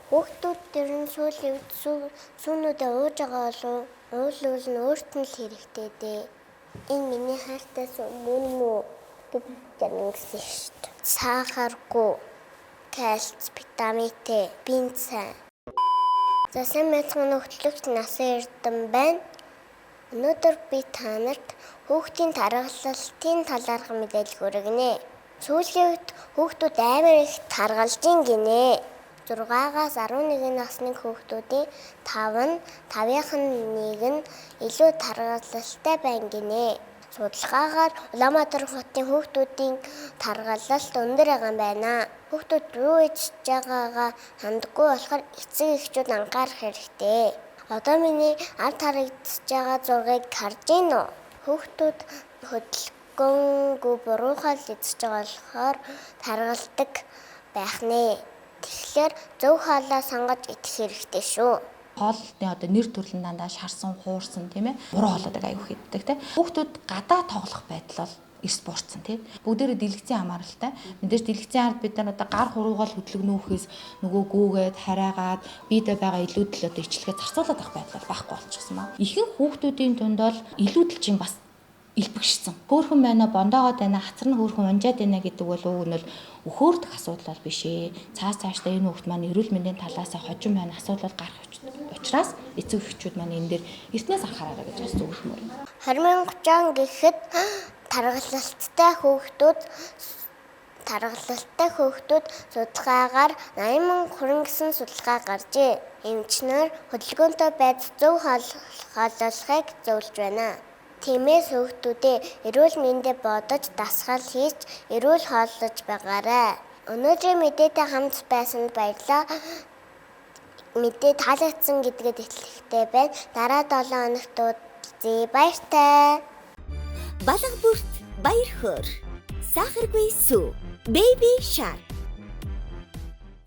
Хүүхдүүд тэр нь сүүлийн сүүнүүдээ ууж байгаа болов уул нь өөрт нь л хэрэгтэй дээ. Энэ миний хайртай сүү мөн үү гэж гэсэн шүү дээ. Сахаргүй, кальц, витамин Д, бинцаа. За сайн мэцхан хөтлөгч Насан Эрдэм байна. Өнөөдөр би та нарт хүүхдийн таргалалтын талаарх мэдээлэл хүргэнэ. Сүүлийн үед хүүхдүүд амар их таргалж гинэ. 6-аас 11 насны хүүхдүүдийн 5-ийнх нь илүү таргалалтай байна гинэ. Судалгаагаар Улаанбаатар хотын хүүхдүүдийн таргалалт өндөр байна. Хүүхдүүд юу хийж байгаагаа хандггүй болохоор эцэг эхчүүд анхаарах хэрэгтэй. Одоо миний ард харагдаж байгаа зургийг харж байна уу? Хүүхдүүд хөдөлгөөнгүй буруухан л эзэж байгаа болохоор таргалдаг байх нэ. Тэгэхээр зөв хоолой сонгож идэх хэрэгтэй шүү. Хоолны одоо нэр төрөл нь дандаа шарсан, хуурсан тийм ээ. Буруу хоолойдаг аюух иддэг тийм. Хүүхдүүд гадаа тоглох байдал бол эрс буурсан тийм. Бүгдээрээ дэлгэцийн хамааралтай. Мэдээж дэлгэцийн ард бид нар одоо гар хуруугаал хөдөлгөнөөхөөс нөгөө гүүгээд хараагаад биедээ байгаа илүүдэл одоо ичлэгээ зарцуулаад авах байдал байхгүй болчихсон маа. Ихэнх хүүхдүүдийн дунд бол илүүдэл чинь бас илбэгшсэн. Хөөхөн байна, бондоогоод байна, хацар нь хөөхөн унжаад байна гэдэг бол уг нь бол өхөөрдөх асуудал бол биш ээ. Цаашдаа энэ хүүхд маань эрүүл мэндийн талаас хожим байна асуудал гарах учраас эцэг эхчүүд маань энэ дээр эртнээс анхаараа гэж бас зөвлөмөр. 2030 он гэхэд таргалалттай хүүхдүүд судалгаагаар 80,000 хүрнэ гэсэн судалгаа гаржээ. Эмчнэр хөдөлгөөнтэй байж зөв хооллохыг зөвлөж байна. Тиймээс хүүхдүүдээ эрүүл мэндэ бодож дасгал хийж эрүүл хооллож байгаарай. Өнөөдрийн мэдээтэй хамт байсанд баярлалаа. Мэдээ таалагдсан гэдгээд итгэлтэй байна. Дараа 7 хоногт уулзъя. Баяртай. Балга бүрт баяр хөөр. Сахаргүй сүү. Baby Shark